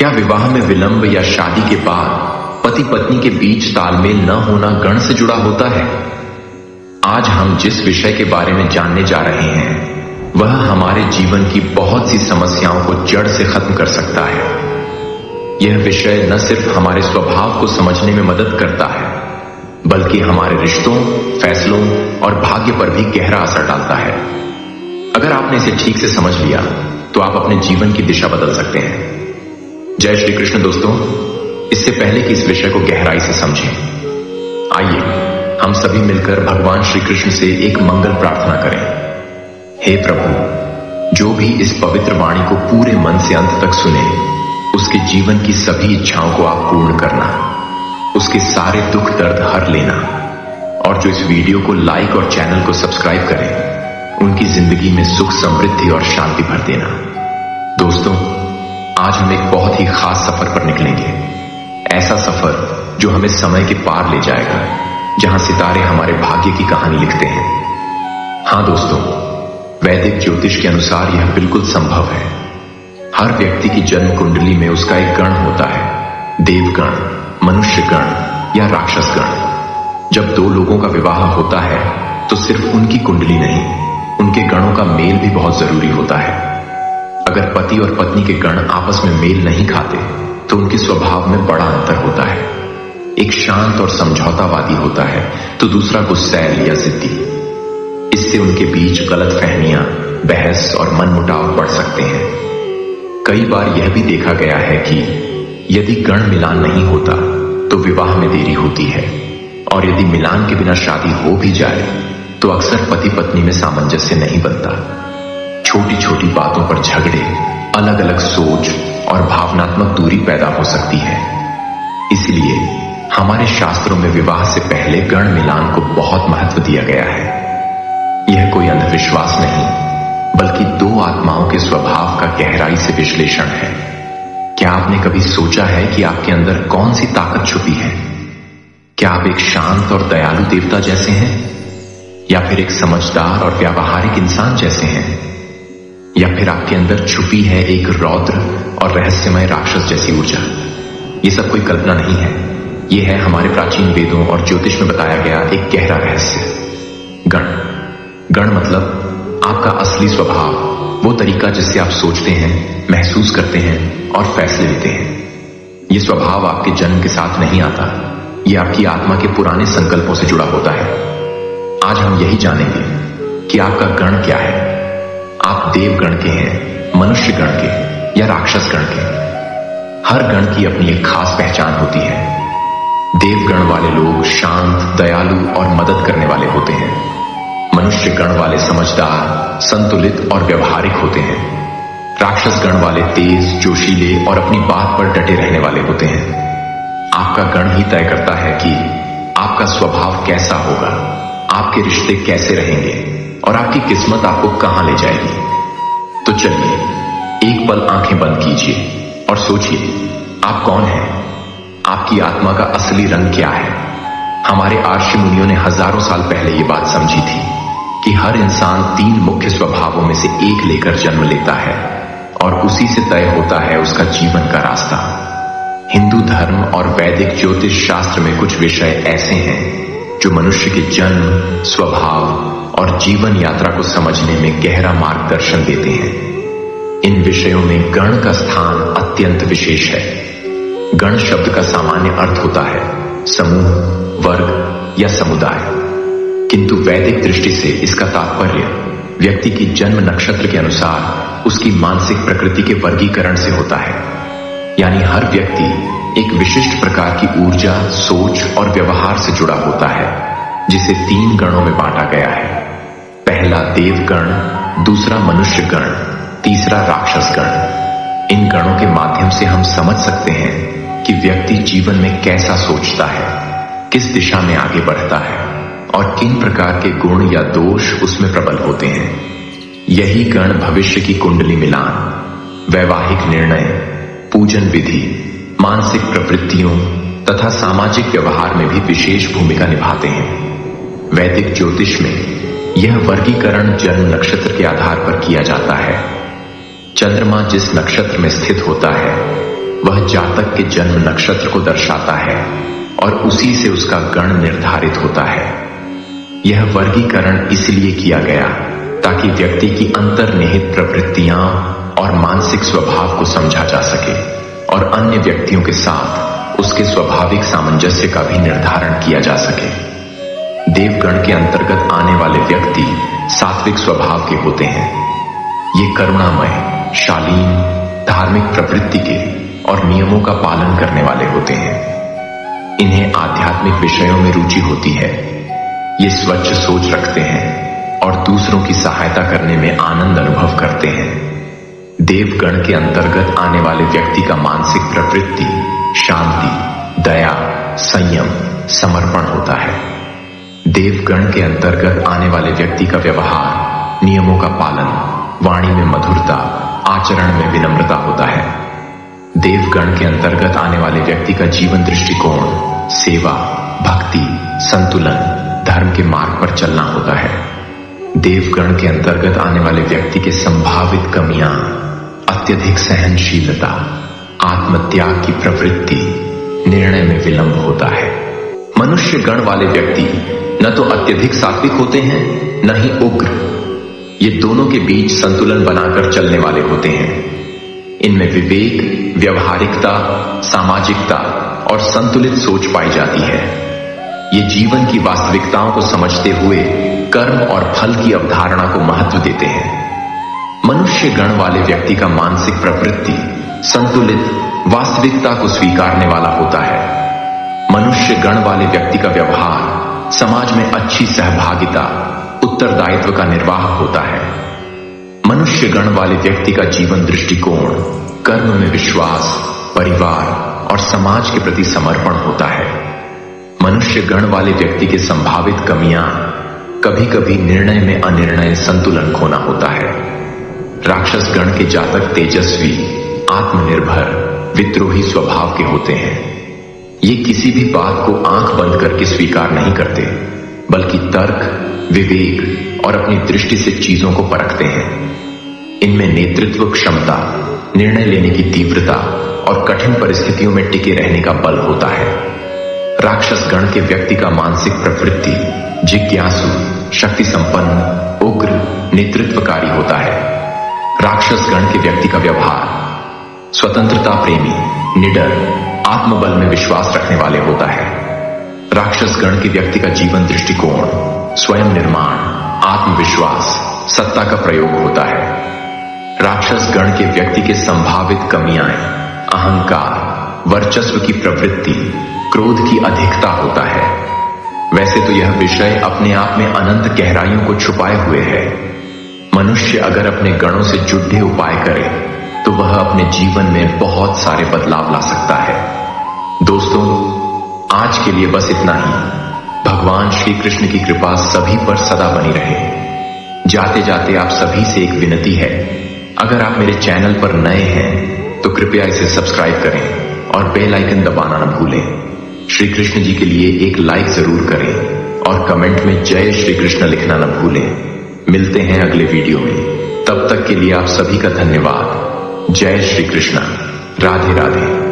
क्या विवाह में विलंब या शादी के बाद पति पत्नी के बीच तालमेल न होना गण से जुड़ा होता है? आज हम जिस विषय के बारे में जानने जा रहे हैं वह हमारे जीवन की बहुत सी समस्याओं को जड़ से खत्म कर सकता है। यह विषय न सिर्फ हमारे स्वभाव को समझने में मदद करता है बल्कि हमारे रिश्तों, फैसलों और भाग्य पर भी गहरा असर डालता है। अगर आपने इसे ठीक से समझ लिया तो आप अपने जीवन की दिशा बदल सकते हैं। जय श्री कृष्ण दोस्तों, इससे पहले कि इस विषय को गहराई से समझें, आइए हम सभी मिलकर भगवान श्री कृष्ण से एक मंगल प्रार्थना करें। हे प्रभु, जो भी इस पवित्र वाणी को पूरे मन से अंत तक सुने, उसके जीवन की सभी इच्छाओं को आप पूर्ण करना, उसके सारे दुख दर्द हर लेना, और जो इस वीडियो को लाइक और चैनल को सब्सक्राइब करें, उनकी जिंदगी में सुख, समृद्धि और शांति भर देना। दोस्तों, आज हम एक बहुत ही खास सफर पर निकलेंगे। ऐसा सफर जो हमें समय के पार ले जाएगा, जहां सितारे हमारे भाग्य की कहानी लिखते हैं। हां दोस्तों, वैदिक ज्योतिष के अनुसार यह बिल्कुल संभव है। हर व्यक्ति की जन्म कुंडली में उसका एक गण होता है, देवगण, मनुष्य गण या राक्षस गण। जब दो लोगों का विवाह होता है तो सिर्फ उनकी कुंडली नहीं, उनके गणों का मेल भी बहुत जरूरी होता है। अगर पति और पत्नी के गण आपस में मेल नहीं खाते तो उनके स्वभाव में बड़ा अंतर होता है। एक शांत और समझौतावादी होता है तो दूसरा गुस्सैल या जिद्दी। इससे उनके बीच गलतफहमियां, बहस और मनमुटाव बढ़ सकते हैं। कई बार यह भी देखा गया है कि यदि गण मिलान नहीं होता तो विवाह में देरी होती है, और यदि मिलान के बिना शादी हो भी जाए तो अक्सर पति पत्नी में सामंजस्य नहीं बनता। छोटी छोटी बातों पर झगड़े, अलग अलग सोच और भावनात्मक दूरी पैदा हो सकती है। इसलिए हमारे शास्त्रों में विवाह से पहले गण मिलान को बहुत महत्व दिया गया है। यह कोई अंधविश्वास नहीं बल्कि दो आत्माओं के स्वभाव का गहराई से विश्लेषण है। क्या आपने कभी सोचा है कि आपके अंदर कौन सी ताकत छुपी है? क्या आप एक शांत और दयालु देवता जैसे हैं, या फिर एक समझदार और व्यावहारिक इंसान जैसे हैं, या फिर आपके अंदर छुपी है एक रौद्र और रहस्यमय राक्षस जैसी ऊर्जा? ये सब कोई कल्पना नहीं है, यह है हमारे प्राचीन वेदों और ज्योतिष में बताया गया एक गहरा रहस्य। गण गण मतलब आपका असली स्वभाव, वो तरीका जिससे आप सोचते हैं, महसूस करते हैं और फैसले लेते हैं। ये स्वभाव आपके जन्म के साथ नहीं आता, ये आपकी आत्मा के पुराने संकल्पों से जुड़ा होता है। आज हम यही जानेंगे कि आपका गण क्या है। आप देवगण के हैं, मनुष्य गण के या राक्षस गण के। हर गण की अपनी एक खास पहचान होती है। देवगण वाले लोग शांत, दयालु और मदद करने वाले होते हैं। मनुष्य गण वाले समझदार, संतुलित और व्यवहारिक होते हैं। राक्षस गण वाले तेज, जोशीले और अपनी बात पर डटे रहने वाले होते हैं। आपका गण ही तय करता है कि आपका स्वभाव कैसा होगा, आपके रिश्ते कैसे रहेंगे और आपकी किस्मत आपको कहां ले जाएगी। तो चलिए एक पल आंखें बंद कीजिए और सोचिए, आप कौन हैं? आपकी आत्मा का असली रंग क्या है? हमारे आर्षि मुनियों ने हजारों साल पहले ये बात समझी थी कि हर इंसान तीन मुख्य स्वभावों में से एक लेकर जन्म लेता है और उसी से तय होता है उसका जीवन का रास्ता। हिंदू धर्म और वैदिक ज्योतिष शास्त्र में कुछ विषय ऐसे हैं जो मनुष्य के जन्म, स्वभाव और जीवन यात्रा को समझने में गहरा मार्गदर्शन देते हैं। इन विषयों में गण का स्थान अत्यंत विशेष है। गण शब्द का सामान्य अर्थ होता है समूह, वर्ग या समुदाय, किंतु वैदिक दृष्टि से इसका तात्पर्य व्यक्ति की जन्म नक्षत्र के अनुसार उसकी मानसिक प्रकृति के वर्गीकरण से होता है। यानी हर व्यक्ति एक विशिष्ट प्रकार की ऊर्जा, सोच और व्यवहार से जुड़ा होता है, जिसे तीन गणों में बांटा गया है। पहला देवगण, दूसरा मनुष्य गण, तीसरा राक्षस गण। इन गणों के माध्यम से हम समझ सकते हैं कि व्यक्ति जीवन में कैसा सोचता है, किस दिशा में आगे बढ़ता है और किन प्रकार के गुण या दोष उसमें प्रबल होते हैं। यही गण भविष्य की कुंडली मिलान, वैवाहिक निर्णय, पूजन विधि, मानसिक प्रवृत्तियों तथा सामाजिक व्यवहार में भी विशेष भूमिका निभाते हैं। वैदिक ज्योतिष में यह वर्गीकरण जन्म नक्षत्र के आधार पर किया जाता है। चंद्रमा जिस नक्षत्र में स्थित होता है वह वह जातक के जन्म नक्षत्र को दर्शाता है और उसी से उसका गण निर्धारित होता है। यह वर्गीकरण इसलिए किया गया ताकि व्यक्ति की अंतर्निहित प्रवृत्तियां और मानसिक स्वभाव को समझा जा सके और अन्य व्यक्तियों के साथ उसके स्वाभाविक सामंजस्य का भी निर्धारण किया जा सके। देवगण के अंतर्गत आने वाले व्यक्ति सात्विक स्वभाव के होते हैं। ये करुणामय, शालीन, धार्मिक प्रवृत्ति के और नियमों का पालन करने वाले होते हैं। इन्हें आध्यात्मिक विषयों में रुचि होती है। ये स्वच्छ सोच रखते हैं और दूसरों की सहायता करने में आनंद अनुभव करते हैं। देवगण के अंतर्गत आने वाले व्यक्ति का मानसिक प्रवृत्ति शांति, दया, संयम, समर्पण होता है। देवगण के अंतर्गत आने वाले व्यक्ति का व्यवहार नियमों का पालन, वाणी में मधुरता, आचरण में विनम्रता होता है। देवगण के अंतर्गत आने वाले व्यक्ति का जीवन दृष्टिकोण सेवा, भक्ति, संतुलन, धर्म के मार्ग पर चलना होता है। देवगण के अंतर्गत आने वाले व्यक्ति के संभावित कमियां अत्यधिक सहनशीलता, आत्मत्याग की प्रवृत्ति, निर्णय में विलंब होता है। मनुष्य गण वाले व्यक्ति न तो अत्यधिक सात्विक होते हैं न ही उग्र। ये दोनों के बीच संतुलन बनाकर चलने वाले होते हैं। इनमें विवेक, व्यवहारिकता, सामाजिकता और संतुलित सोच पाई जाती है। ये जीवन की वास्तविकताओं को समझते हुए कर्म और फल की अवधारणा को महत्व देते हैं। मनुष्य गण वाले व्यक्ति का मानसिक प्रवृत्ति संतुलित वास्तविकता को स्वीकारने वाला होता है। मनुष्य गण वाले व्यक्ति का व्यवहार समाज में अच्छी सहभागिता, उत्तरदायित्व का निर्वाह होता है। मनुष्य गण वाले व्यक्ति का जीवन दृष्टिकोण कर्म में विश्वास, परिवार और समाज के प्रति समर्पण होता है। मनुष्य गण वाले व्यक्ति के संभावित कमियां कभी कभी निर्णय में अनिर्णय संतुलन खोना होता है। राक्षस गण के जातक तेजस्वी, आत्मनिर्भर, विद्रोही स्वभाव के होते हैं। ये किसी भी बात को आंख बंद करके स्वीकार नहीं करते, बल्कि तर्क, विवेक और अपनी दृष्टि से चीजों को परखते हैं। इनमें नेतृत्व क्षमता, निर्णय लेने की तीव्रता और कठिन परिस्थितियों में टिके रहने का बल होता है। राक्षस गण के व्यक्ति का मानसिक प्रवृत्ति जिज्ञासु, शक्ति संपन्न, उग्र, नेतृत्वकारी होता है। राक्षस गण के व्यक्ति का व्यवहार स्वतंत्रता प्रेमी, निडर, आत्मबल में विश्वास रखने वाले होता है। राक्षस गण के व्यक्ति का जीवन दृष्टिकोण स्वयं निर्माण, आत्मविश्वास, सत्ता का प्रयोग होता है। राक्षस गण के व्यक्ति के संभावित कमियां अहंकार, वर्चस्व की प्रवृत्ति, क्रोध की अधिकता होता है। वैसे तो यह विषय अपने आप में अनंत गहराइयों को छुपाए हुए है। मनुष्य अगर अपने गणों से जुड़े उपाय करे तो वह अपने जीवन में बहुत सारे बदलाव ला सकता है। दोस्तों, आज के लिए बस इतना ही। भगवान श्री कृष्ण की कृपा सभी पर सदा बनी रहे। जाते जाते आप सभी से एक विनती है, अगर आप मेरे चैनल पर नए हैं तो कृपया इसे सब्सक्राइब करें और बेल आइकन दबाना न भूलें। श्री कृष्ण जी के लिए एक लाइक जरूर करें और कमेंट में जय श्री कृष्ण लिखना न भूलें। मिलते हैं अगले वीडियो में, तब तक के लिए आप सभी का धन्यवाद। जय श्री कृष्ण, राधे राधे।